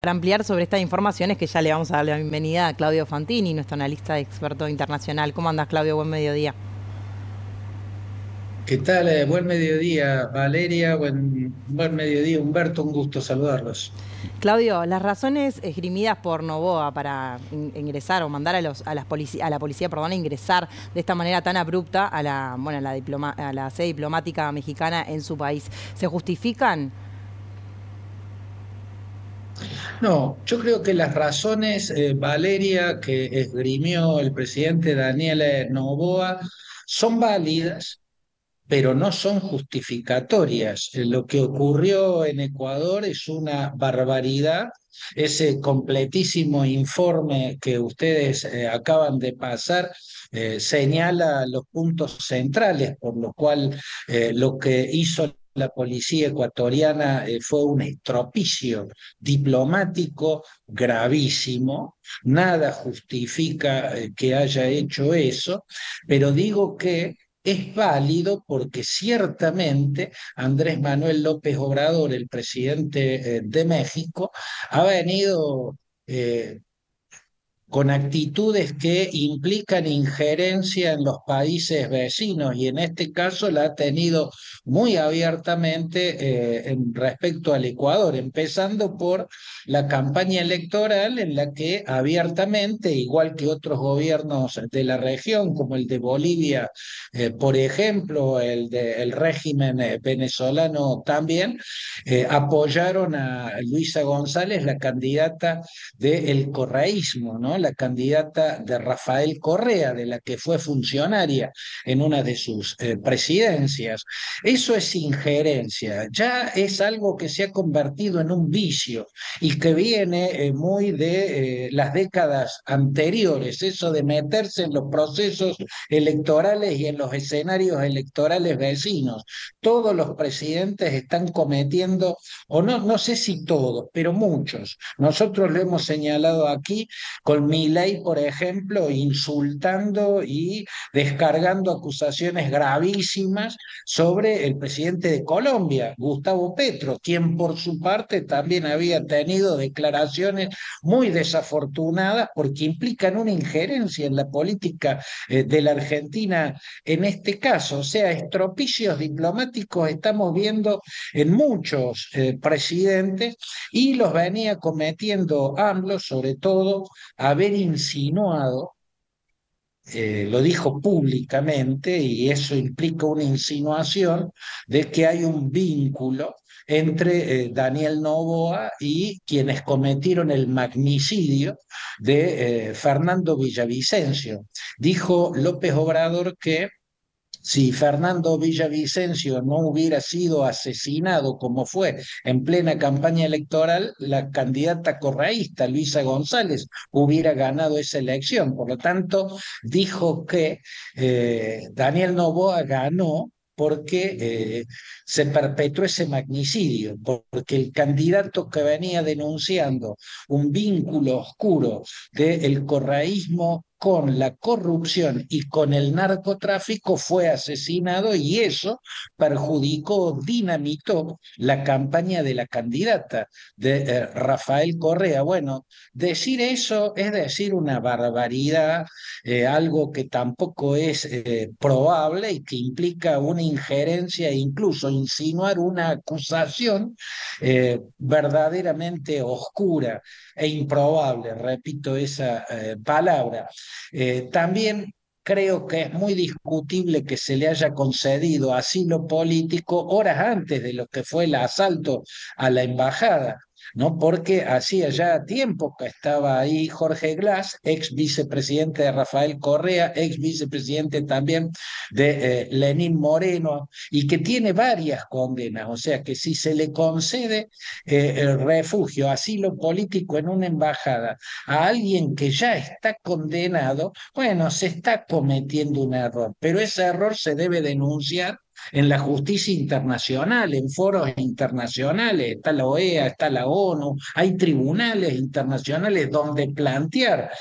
Para ampliar sobre estas informaciones, que ya le vamos a dar la bienvenida a Claudio Fantini, nuestro analista experto internacional. ¿Cómo andas, Claudio? Buen mediodía. ¿Qué tal? Buen mediodía, Valeria. Buen mediodía, Humberto. Un gusto saludarlos. Claudio, las razones esgrimidas por Noboa para ingresar o mandar a la policía, perdón, a ingresar de esta manera tan abrupta a a la sede diplomática mexicana en su país, ¿se justifican? No, yo creo que las razones, Valeria, que esgrimió el presidente Daniel Noboa, son válidas, pero no son justificatorias. Lo que ocurrió en Ecuador es una barbaridad. Ese completísimo informe que ustedes acaban de pasar señala los puntos centrales, por lo cual lo que hizo la policía ecuatoriana fue un estropicio diplomático gravísimo. Nada justifica que haya hecho eso, pero digo que es válido porque ciertamente Andrés Manuel López Obrador, el presidente de México, ha venido con actitudes que implican injerencia en los países vecinos y en este caso la ha tenido muy abiertamente en respecto al Ecuador, empezando por la campaña electoral en la que abiertamente, igual que otros gobiernos de la región, como el de Bolivia, por ejemplo, el régimen venezolano también, apoyaron a Luisa González, la candidata del correísmo, ¿no? La candidata de Rafael Correa, de la que fue funcionaria en una de sus presidencias. Eso es injerencia, ya es algo que se ha convertido en un vicio y que viene muy de las décadas anteriores, eso de meterse en los procesos electorales y en los escenarios electorales vecinos. Todos los presidentes están cometiendo, o no, no sé si todos, pero muchos. Nosotros lo hemos señalado aquí con Milei, por ejemplo, insultando y descargando acusaciones gravísimas sobre el presidente de Colombia, Gustavo Petro, quien por su parte también había tenido declaraciones muy desafortunadas porque implican una injerencia en la política de la Argentina en este caso. O sea, estropicios diplomáticos estamos viendo en muchos presidentes y los venía cometiendo AMLO, sobre todo haber insinuado, lo dijo públicamente, y eso implica una insinuación de que hay un vínculo entre Daniel Noboa y quienes cometieron el magnicidio de Fernando Villavicencio. Dijo López Obrador que si Fernando Villavicencio no hubiera sido asesinado como fue en plena campaña electoral, la candidata correísta Luisa González hubiera ganado esa elección. Por lo tanto, dijo que Daniel Noboa ganó porque se perpetró ese magnicidio, porque el candidato que venía denunciando un vínculo oscuro del correísmo con la corrupción y con el narcotráfico fue asesinado y eso perjudicó, dinamitó la campaña de la candidata de Rafael Correa. Bueno, decir eso es decir una barbaridad, algo que tampoco es probable y que implica una injerencia e incluso insinuar una acusación verdaderamente oscura e improbable, repito esa palabra. También creo que es muy discutible que se le haya concedido asilo político horas antes de lo que fue el asalto a la embajada, ¿no? Porque hacía ya tiempo que estaba ahí Jorge Glass, ex vicepresidente de Rafael Correa, ex vicepresidente también de Lenín Moreno, y que tiene varias condenas, o sea que si se le concede el refugio, asilo político en una embajada a alguien que ya está condenado, bueno, se está cometiendo un error, pero ese error se debe denunciar en la justicia internacional, en foros internacionales, está la OEA, está la ONU, hay tribunales internacionales donde plantear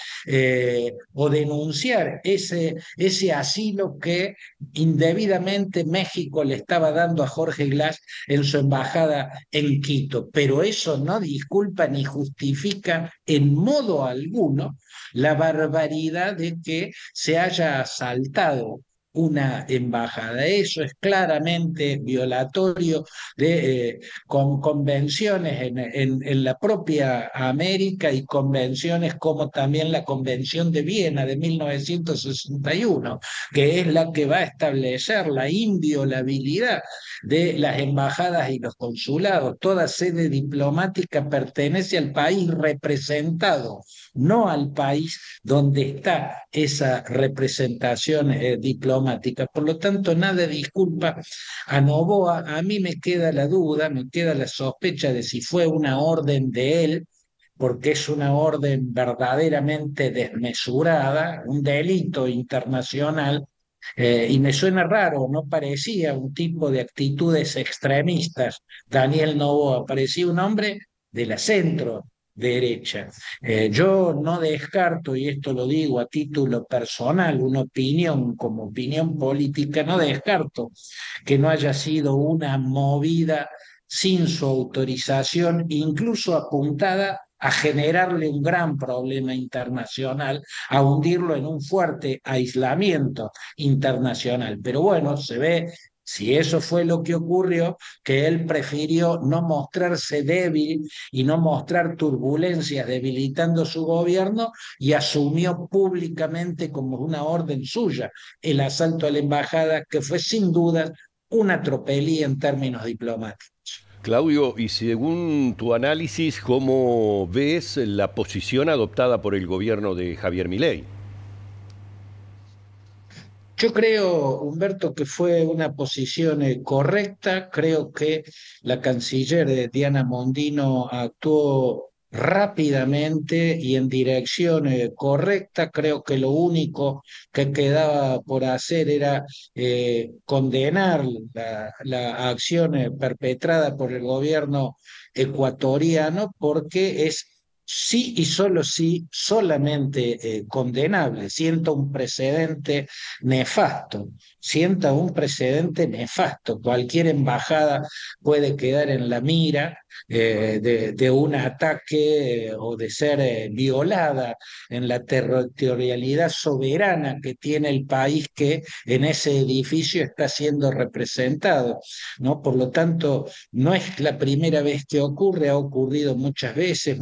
o denunciar ese asilo que indebidamente México le estaba dando a Jorge Glass en su embajada en Quito. Pero eso no disculpa ni justifica en modo alguno la barbaridad de que se haya asaltado una embajada. Eso es claramente violatorio de convenciones en la propia América y convenciones como también la Convención de Viena de 1961, que es la que va a establecer la inviolabilidad de las embajadas y los consulados. Toda sede diplomática pertenece al país representado, no al país donde está esa representación diplomática. Por lo tanto, nada disculpa a Noboa. A mí me queda la duda, me queda la sospecha de si fue una orden de él, porque es una orden verdaderamente desmesurada, un delito internacional, y me suena raro, no parecía un tipo de actitudes extremistas. Daniel Noboa parecía un hombre de la centro derecha. Yo no descarto, y esto lo digo a título personal, una opinión como opinión política, no descarto que no haya sido una movida sin su autorización, incluso apuntada a generarle un gran problema internacional, a hundirlo en un fuerte aislamiento internacional. Pero bueno, se ve, si eso fue lo que ocurrió, que él prefirió no mostrarse débil y no mostrar turbulencias debilitando su gobierno y asumió públicamente como una orden suya el asalto a la embajada, que fue sin duda una tropelía en términos diplomáticos. Claudio, y según tu análisis, ¿cómo ves la posición adoptada por el gobierno de Javier Milei? Yo creo, Humberto, que fue una posición correcta. Creo que la canciller Diana Mondino actuó rápidamente y en dirección correcta. Creo que lo único que quedaba por hacer era condenar la acción perpetrada por el gobierno ecuatoriano, porque es sí y solo sí, solamente condenable. Sienta un precedente nefasto. Cualquier embajada puede quedar en la mira de un ataque o de ser violada en la territorialidad soberana que tiene el país que en ese edificio está siendo representado, ¿no? Por lo tanto, no es la primera vez que ocurre, ha ocurrido muchas veces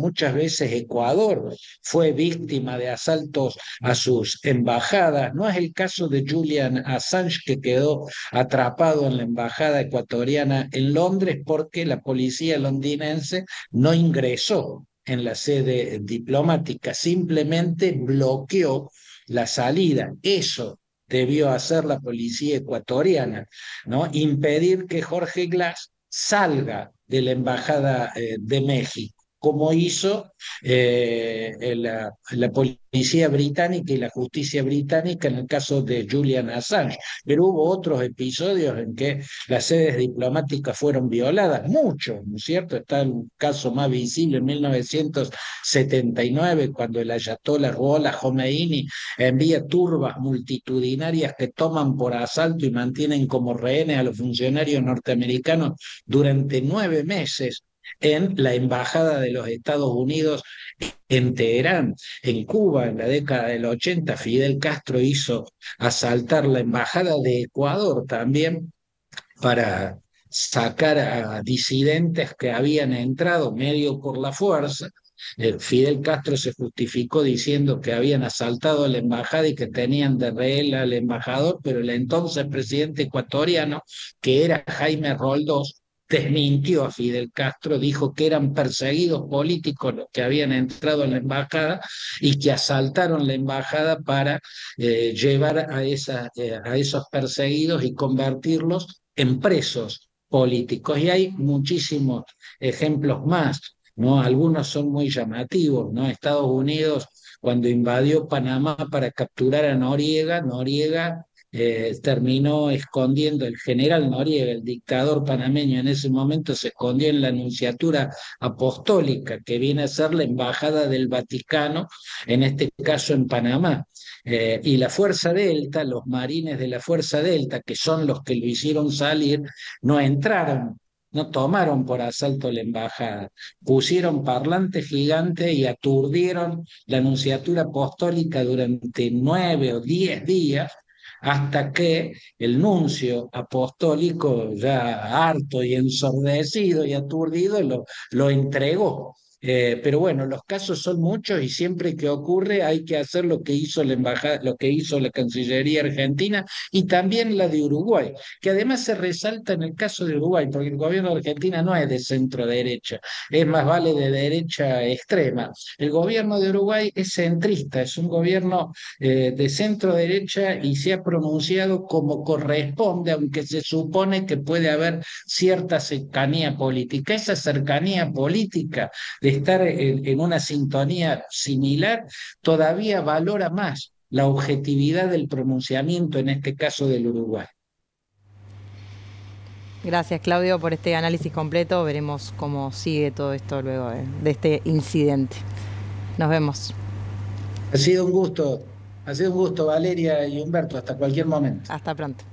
Ecuador fue víctima de asaltos a sus embajadas. No es el caso de Julian Assange, que quedó atrapado en la embajada ecuatoriana en Londres porque la policía londinense no ingresó en la sede diplomática, simplemente bloqueó la salida. Eso debió hacer la policía ecuatoriana, ¿no? Impedir que Jorge Glass salga de la Embajada de México, como hizo la policía británica y la justicia británica en el caso de Julian Assange. Pero hubo otros episodios en que las sedes diplomáticas fueron violadas, muchos, ¿no es cierto? Está el caso más visible en 1979, cuando el ayatollah Ruhollah Khomeini envía turbas multitudinarias que toman por asalto y mantienen como rehenes a los funcionarios norteamericanos durante 9 meses en la Embajada de los Estados Unidos en Teherán. En Cuba, en la década del 80, Fidel Castro hizo asaltar la Embajada de Ecuador también para sacar a disidentes que habían entrado medio por la fuerza. Fidel Castro se justificó diciendo que habían asaltado la embajada y que tenían de rehén al embajador, pero el entonces presidente ecuatoriano, que era Jaime Roldós, desmintió a Fidel Castro, dijo que eran perseguidos políticos los que habían entrado en la embajada y que asaltaron la embajada para llevar a esos perseguidos y convertirlos en presos políticos. Y hay muchísimos ejemplos más, ¿no? Algunos son muy llamativos, ¿no? Estados Unidos, cuando invadió Panamá para capturar a Noriega, Noriega terminó escondiendo el general Noriega, el dictador panameño en ese momento, se escondió en la Nunciatura Apostólica, que viene a ser la embajada del Vaticano, en este caso en Panamá. Y la Fuerza Delta, los marines de la Fuerza Delta, que son los que lo hicieron salir, no entraron, no tomaron por asalto la embajada, pusieron parlantes gigantes y aturdieron la Nunciatura Apostólica durante 9 o 10 días, hasta que el nuncio apostólico, ya harto y ensordecido y aturdido, lo entregó. Pero bueno, los casos son muchos y siempre que ocurre hay que hacer lo que hizo la embajada, lo que hizo la Cancillería Argentina y también la de Uruguay, que además se resalta en el caso de Uruguay, porque el gobierno de Argentina no es de centro derecha, es más vale de derecha extrema. El gobierno de Uruguay es centrista, es un gobierno de centro derecha y se ha pronunciado como corresponde, aunque se supone que puede haber cierta cercanía política. Esa cercanía política de estar en una sintonía similar, todavía valora más la objetividad del pronunciamiento, en este caso del Uruguay. Gracias, Claudio, por este análisis completo. Veremos cómo sigue todo esto luego de este incidente. Nos vemos. Ha sido un gusto, Valeria y Humberto. Hasta cualquier momento. Hasta pronto.